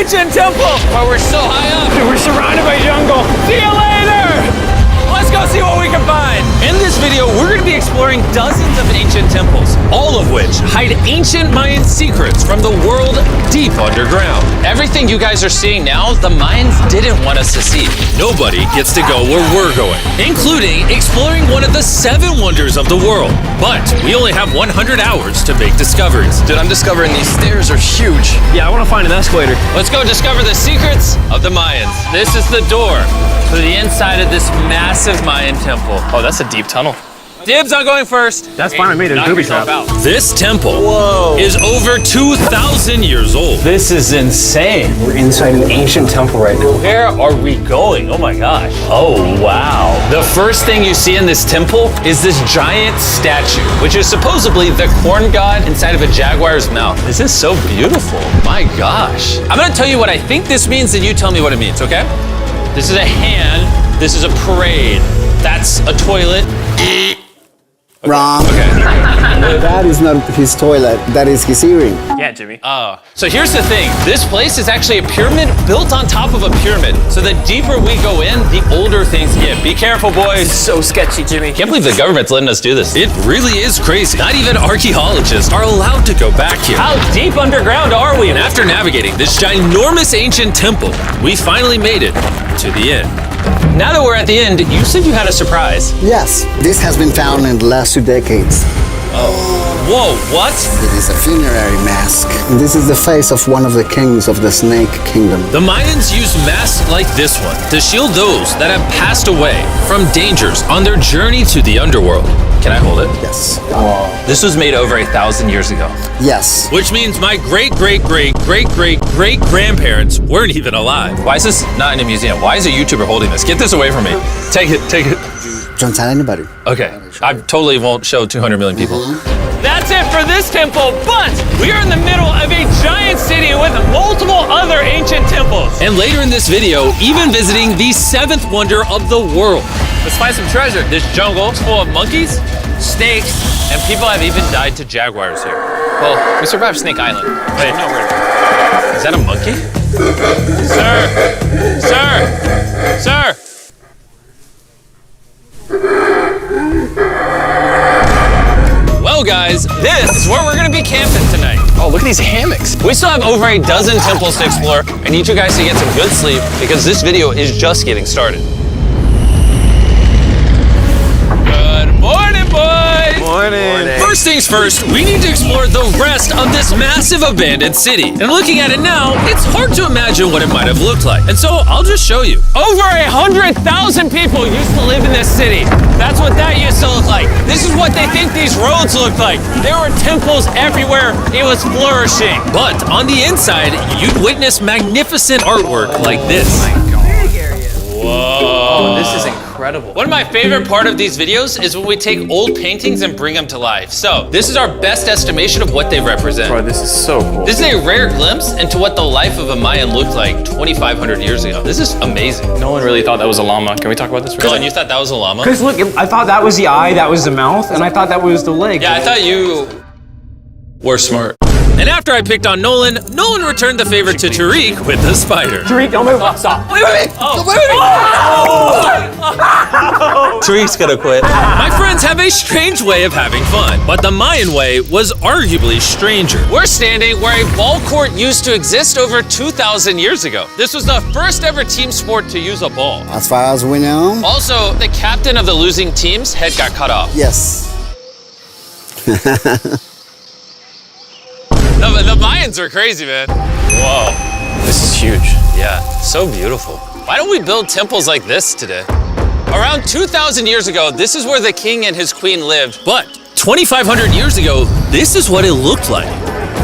ancient temple. But we're so high up. Dude, we're surrounded by jungle. See you later. Let's go see what we can find. In this video, we're going to be exploring dozens of ancient temples, all of which hide ancient Mayan secrets from the world deep underground. Everything you guys are seeing now, the Mayans didn't want us to see. Nobody gets to go where we're going, including exploring one of the 7 wonders of the world. But we only have 100 hours to make discoveries. Dude, I'm discovering these stairs are huge. Yeah, I want to find an escalator. Let's go discover the secrets of the Mayans. This is the door to the inside of this massive Mayan temple. Oh, that's a deep tunnel. Dibs on going first. That's fine with me, there's Knock booby yourself traps. out. This temple is over 2,000 years old. This is insane. We're inside an ancient temple right now. Where are we going? Oh my gosh. Oh, wow. The first thing you see in this temple is this giant statue, which is supposedly the corn god inside of a jaguar's mouth. This is so beautiful. My gosh. I'm gonna tell you what I think this means, and you tell me what it means, okay? This is a hand. This is a parade. That's a toilet. Wrong. Okay. That is not his toilet. That is his earring. Yeah, Jimmy. Oh. So here's the thing. This place is actually a pyramid built on top of a pyramid. So the deeper we go in, the older things get. Be careful, boys. So sketchy, Jimmy. Can't believe the government's letting us do this. It really is crazy. Not even archaeologists are allowed to go back here. How deep underground are we? And after navigating this ginormous ancient temple, we finally made it to the end. Now that we're at the end, you said you had a surprise. Yes, this has been found in the last 2 decades. Whoa, what? It is a funerary mask. This is the face of one of the kings of the Snake Kingdom. The Mayans used masks like this one to shield those that have passed away from dangers on their journey to the underworld. Can I hold it? Yes. This was made over 1,000 years ago. Yes. Which means my great-great-great-great-great-grandparents weren't even alive. Why is this not in a museum? Why is a YouTuber holding this? Get this away from me. Take it, take it. Don't tell anybody. Okay, I totally won't show 200 million people. That's it for this temple, but we are in the middle of a giant city with multiple other ancient temples. And later in this video, even visiting the 7th wonder of the world. Let's find some treasure. This jungle is full of monkeys, snakes, and people have even died to jaguars here. Well, we survived Snake Island. Wait, no, is that a monkey? Sir! Sir! Sir! Well, guys, this is where we're gonna be camping tonight. Oh, look at these hammocks. We still have over a dozen temples to explore. I need you guys to get some good sleep because this video is just getting started. Good morning, boys! Morning. First things first, we need to explore the rest of this massive abandoned city. And looking at it now, it's hard to imagine what it might have looked like. And so I'll just show you. Over 100,000 people used to live in this city. That's what that used to look like. This is what they think these roads look like. There were temples everywhere. It was flourishing. But on the inside, you'd witness magnificent artwork like this. Whoa. This is incredible. One of my favorite part of these videos is when we take old paintings and bring them to life. So this is our best estimation of what they represent. Bro, this is so cool. This is a rare glimpse into what the life of a Mayan looked like 2,500 years ago. This is amazing. No one really thought that was a llama. Can we talk about this for a Colin, second? you thought that was a llama? Because look, I thought that was the eye, that was the mouth, and I thought that was the leg. Yeah, I thought you were smart. And after I picked on Nolan returned the favor to Tariq with the spider. Tariq, don't move. Stop. Wait. Tariq's gonna quit. My friends have a strange way of having fun, but the Mayan way was arguably stranger. We're standing where a ball court used to exist over 2,000 years ago. This was the first ever team sport to use a ball. As far as we know. Also, the captain of the losing team's head got cut off. Yes. The Mayans are crazy, man. Whoa. This is huge. Yeah, so beautiful. Why don't we build temples like this today? Around 2,000 years ago, this is where the king and his queen lived. But 2,500 years ago, this is what it looked like.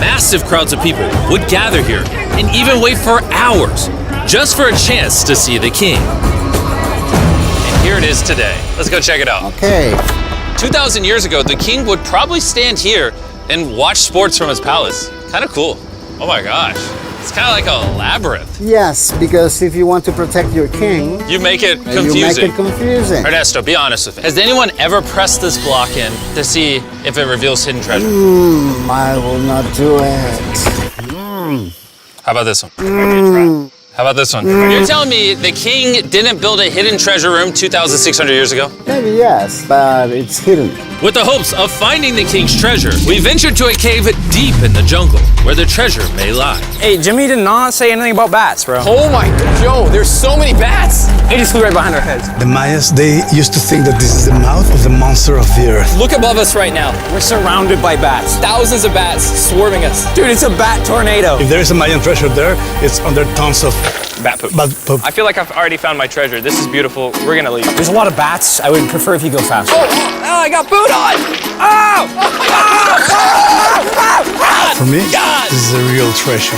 Massive crowds of people would gather here and even wait for hours just for a chance to see the king. And here it is today. Let's go check it out. Okay. 2,000 years ago, the king would probably stand here and watch sports from his palace. Kind of cool. Oh my gosh. It's kind of like a labyrinth. Yes, because if you want to protect your king, You make it you make confusing. it confusing. Ernesto, be honest with me. Has anyone ever pressed this block in to see if it reveals hidden treasure? I will not do it. How about this one? How about this one? You're telling me the king didn't build a hidden treasure room 2,600 years ago? Maybe yes, but it's hidden. With the hopes of finding the king's treasure, we ventured to a cave deep in the jungle where the treasure may lie. Hey, Jimmy did not say anything about bats, bro. Oh my god, Joe, there's so many bats. They just flew right behind our heads. The Mayas, they used to think that this is the mouth of the monster of the earth. Look above us right now. We're surrounded by bats. Thousands of bats swarming us. Dude, it's a bat tornado. If there is a Mayan treasure there, it's under tons of Bat poop. bat poop. I feel like I've already found my treasure. This is beautiful. We're gonna leave. There's a lot of bats. I would prefer if you go faster. Oh, I got food on! Oh! For me, this is a real treasure.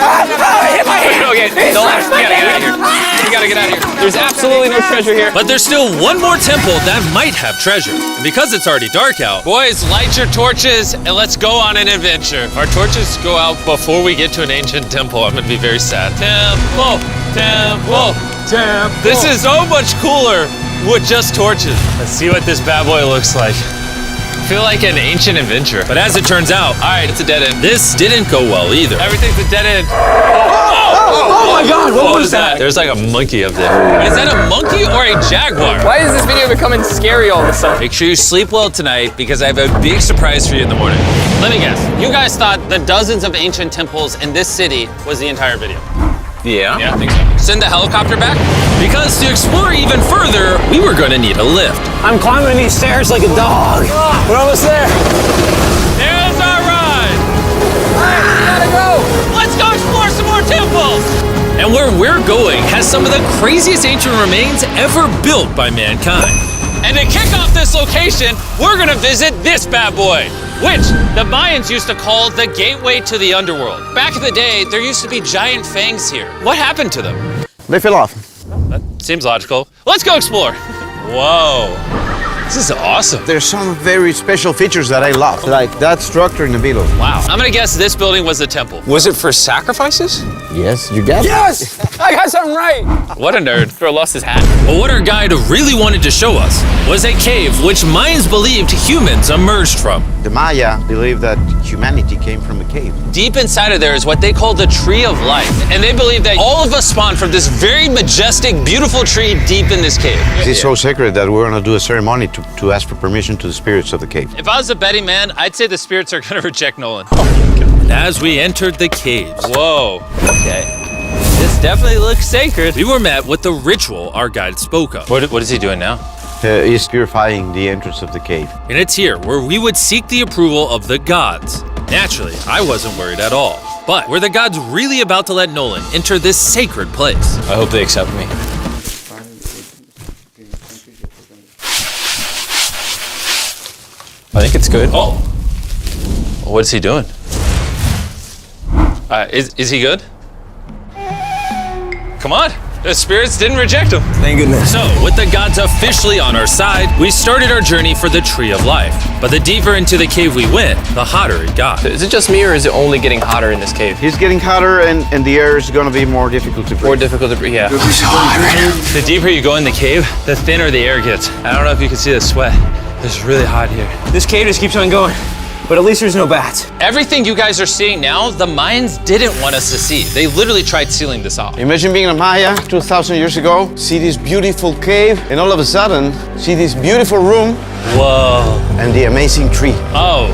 I hit my hand! Okay, don't laugh. We gotta get out of here. We gotta get out of here. There's absolutely no treasure here. But there's still one more temple that might have treasure. And because it's already dark out, boys, light your torches and let's go on an adventure. If our torches go out before we get to an ancient temple, I'm gonna be very sad. Temple, temple, temple. This is so much cooler with just torches. Let's see what this bad boy looks like. I feel like an ancient adventure. But as it turns out, all right, it's a dead end. This didn't go well either. Everything's a dead end. Oh my god, what was that? There's like a monkey up there. Is that a monkey or a jaguar? Why is this video becoming scary all of a sudden? Make sure you sleep well tonight because I have a big surprise for you in the morning. Let me guess. You guys thought the dozens of ancient temples in this city was the entire video. Yeah. Yeah, I think so. Send the helicopter back? Because to explore even further, we were going to need a lift. I'm climbing these stairs like a dog. We're almost there. There's our ride! We gotta go! Let's go explore some more temples! And where we're going has some of the craziest ancient remains ever built by mankind. And to kick off this location, we're gonna visit this bad boy, which the Mayans used to call the gateway to the underworld. Back in the day, there used to be giant fangs here. What happened to them? They fell off. That seems logical. Let's go explore. Whoa, this is awesome. There's some very special features that I love, like that structure in the middle. Wow, I'm gonna guess this building was the temple. Was it for sacrifices? Yes, you get it. Yes! I got something right. What a nerd. Throw lost his hat. But what our guide really wanted to show us was a cave which Mayans believed humans emerged from. The Maya believe that humanity came from a cave. Deep inside of there is what they call the tree of life. And they believe that all of us spawned from this very majestic, beautiful tree deep in this cave. It's so sacred that we're gonna do a ceremony to ask for permission to the spirits of the cave. If I was a betting man, I'd say the spirits are gonna reject Nolan. And as we entered the caves, whoa, okay. This definitely looks sacred. We were met with the ritual our guide spoke of. What is he doing now? He's purifying the entrance of the cave. And it's here where we would seek the approval of the gods. Naturally, I wasn't worried at all. But were the gods really about to let Nolan enter this sacred place? I hope they accept me. I think it's good. Oh, what is he doing? Is he good? Come on, the spirits didn't reject him. Thank goodness. So, with the gods officially on our side, we started our journey for the Tree of Life. But the deeper into the cave we went, the hotter it got. Is it just me or is it only getting hotter in this cave? It's getting hotter and the air is gonna be more difficult to breathe. More difficult to breathe, yeah. The deeper you go in the cave, the thinner the air gets. I don't know if you can see the sweat. It's really hot here. This cave just keeps on going. But at least there's no bats. Everything you guys are seeing now, the Mayans didn't want us to see. They literally tried sealing this off. Imagine being a Maya 2,000 years ago, see this beautiful cave, and all of a sudden, see this beautiful room Whoa. and the amazing tree. Oh,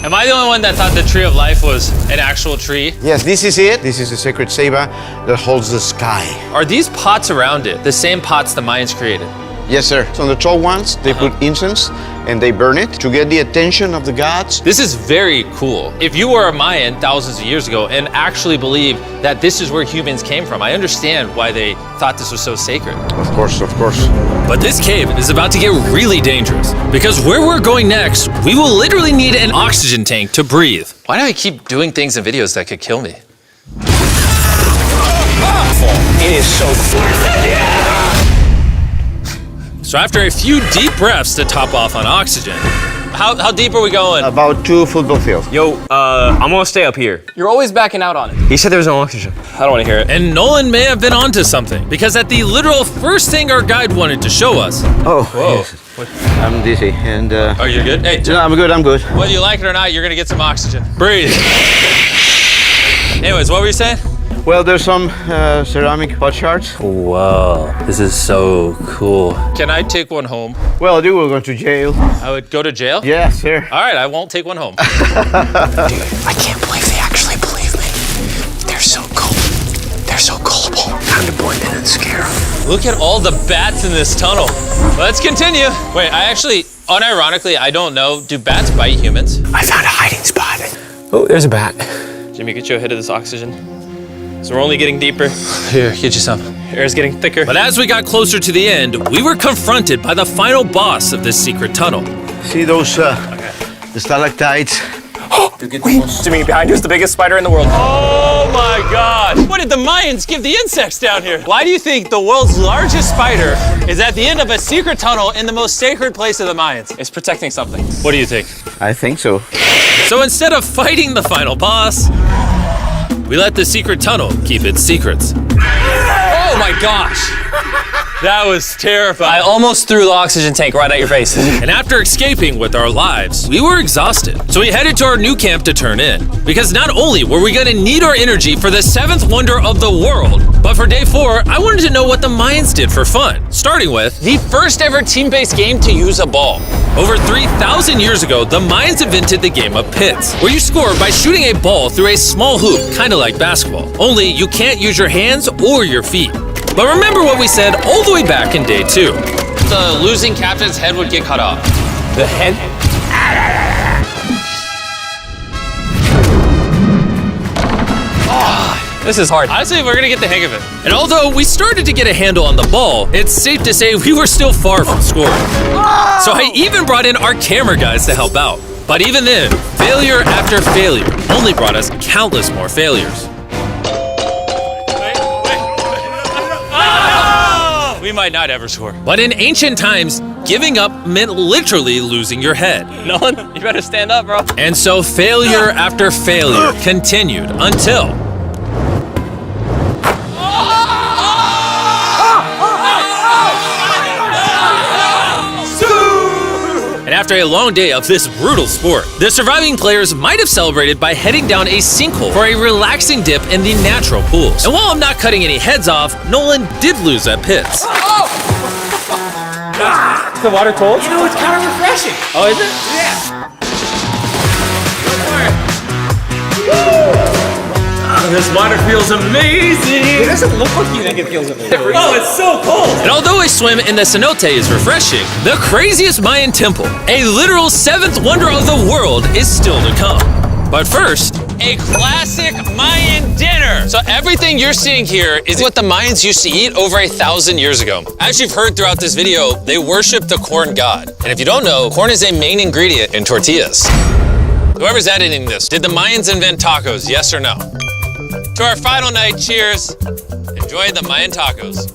am I the only one that thought the Tree of Life was an actual tree? Yes, this is it. This is the sacred ceiba that holds the sky. Are these pots around it the same pots the Mayans created? Yes, sir. So on the tall ones, they put incense and they burn it to get the attention of the gods. This is very cool. If you were a Mayan thousands of years ago and actually believed that this is where humans came from, I understand why they thought this was so sacred. Of course, of course. But this cave is about to get really dangerous because where we're going next, we will literally need an oxygen tank to breathe. Why do I keep doing things in videos that could kill me? It is so cool. So after a few deep breaths to top off on oxygen, how deep are we going? About 2 football fields. Yo, I'm gonna stay up here. You're always backing out on it. He said there was no oxygen. I don't want to hear it. And Nolan may have been onto something because at the literal first thing our guide wanted to show us. Oh, Whoa. yes. I'm dizzy and Oh, you're good? Hey, no, I'm good, I'm good. whether you like it or not, you're gonna get some oxygen. Breathe. Anyways, what were you saying? Well, there's some ceramic pot shards. Whoa, this is so cool. Can I take one home? Well, you will go to jail. I would go to jail? Yes, sir. All right, I won't take one home. I can't believe they actually believe me. They're so cool. They're so gullible. Time to blend in and scare them. Look at all the bats in this tunnel. Let's continue. Wait, I actually, unironically, I don't know. Do bats bite humans? I found a hiding spot. Oh, there's a bat. Jimmy, get you a hit of this oxygen. So we're only getting deeper. Here, get you some. Air's getting thicker. But as we got closer to the end, we were confronted by the final boss of this secret tunnel. See those the stalactites? Jimmy, behind you is the biggest spider in the world. Oh my God! What did the Mayans give the insects down here? Why do you think the world's largest spider is at the end of a secret tunnel in the most sacred place of the Mayans? It's protecting something. What do you think? I think so. So instead of fighting the final boss, we let the secret tunnel keep its secrets. Oh my gosh! That was terrifying. I almost threw the oxygen tank right at your face. And after escaping with our lives, we were exhausted. So we headed to our new camp to turn in. Because not only were we gonna need our energy for the 7th wonder of the world, but for day 4, I wanted to know what the Mayans did for fun. Starting with the first ever team-based game to use a ball. Over 3,000 years ago, the Mayans invented the game of pits, where you score by shooting a ball through a small hoop, kinda like basketball. Only you can't use your hands or your feet. But remember what we said all the way back in day 2. The losing captain's head would get cut off. The head? This is hard. Honestly, we're gonna get the hang of it. And although we started to get a handle on the ball, it's safe to say we were still far from scoring. So I even brought in our camera guys to help out. But even then, failure after failure only brought us countless more failures. We might not ever score. But in ancient times, giving up meant literally losing your head. Nolan, you better stand up, bro. And so failure after failure continued until... And after a long day of this brutal sport, the surviving players might have celebrated by heading down a sinkhole for a relaxing dip in the natural pools. And while I'm not cutting any heads off, Nolan did lose at pits. Is the water cold? You know, it's kind of refreshing. Oh, is it? This water feels amazing! It doesn't look like you think it feels amazing. Oh, it's so cold! And although a swim in the cenote is refreshing, the craziest Mayan temple, a literal 7th wonder of the world, is still to come. But first, a classic Mayan dinner. So everything you're seeing here is what the Mayans used to eat over 1,000 years ago. As you've heard throughout this video, they worship the corn god. And if you don't know, corn is a main ingredient in tortillas. Whoever's editing this, did the Mayans invent tacos, yes or no? To our final night, cheers. Enjoy the Mayan tacos.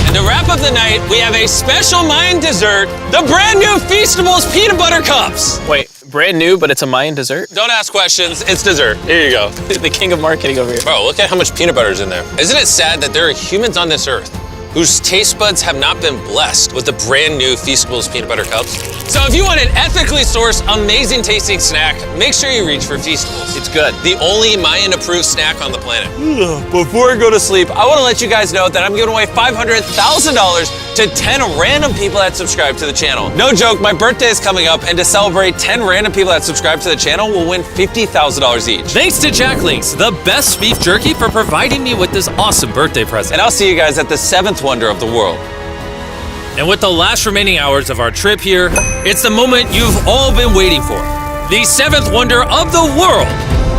And to wrap up the night, we have a special Mayan dessert, the brand new Feastables peanut butter cups. Wait, brand new, but it's a Mayan dessert? Don't ask questions, it's dessert. Here you go. The king of marketing over here. Bro, look at how much peanut butter is in there. Isn't it sad that there are humans on this earth whose taste buds have not been blessed with the brand new Feastables peanut butter cups? So if you want an ethically sourced, amazing tasting snack, make sure you reach for Feastables. It's good. The only Mayan approved snack on the planet. Before I go to sleep, I want to let you guys know that I'm giving away $500,000 to 10 random people that subscribe to the channel. No joke, my birthday is coming up, and to celebrate, 10 random people that subscribe to the channel will win $50,000 each. Thanks to Jack Links, the best beef jerky, for providing me with this awesome birthday present. And I'll see you guys at the 7th wonder of the world. And with the last remaining hours of our trip here, it's the moment you've all been waiting for. The 7th wonder of the world,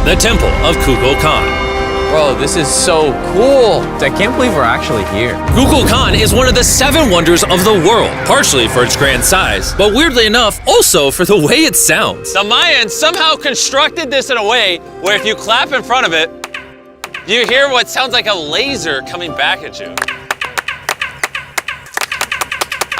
the Temple of Kukulkan. Bro, this is so cool. I can't believe we're actually here. Kukulkan is one of the 7 wonders of the world, partially for its grand size, but weirdly enough, also for the way it sounds. The Mayans somehow constructed this in a way where if you clap in front of it, you hear what sounds like a laser coming back at you.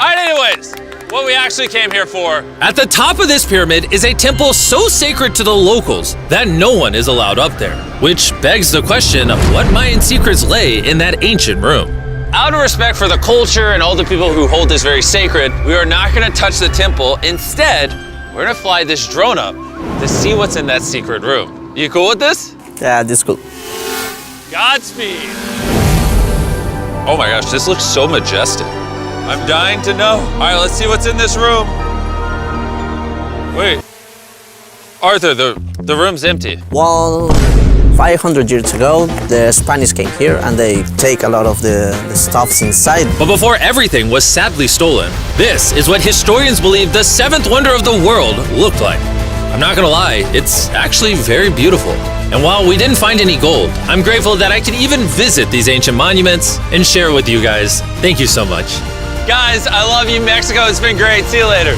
All right, anyways, what we actually came here for. At the top of this pyramid is a temple so sacred to the locals that no one is allowed up there, which begs the question of what Mayan secrets lay in that ancient room. Out of respect for the culture and all the people who hold this very sacred, we are not gonna touch the temple. Instead, we're gonna fly this drone up to see what's in that secret room. You cool with this? Yeah, this is cool. Godspeed. Oh my gosh, this looks so majestic. I'm dying to know. All right, let's see what's in this room. Wait. Arthur, the room's empty. Well, 500 years ago, the Spanish came here and they take a lot of the stuffs inside. But before everything was sadly stolen, this is what historians believe the seventh wonder of the world looked like. I'm not gonna lie, it's actually very beautiful. And while we didn't find any gold, I'm grateful that I could even visit these ancient monuments and share with you guys. Thank you so much. Guys, I love you, Mexico. It's been great. See you later.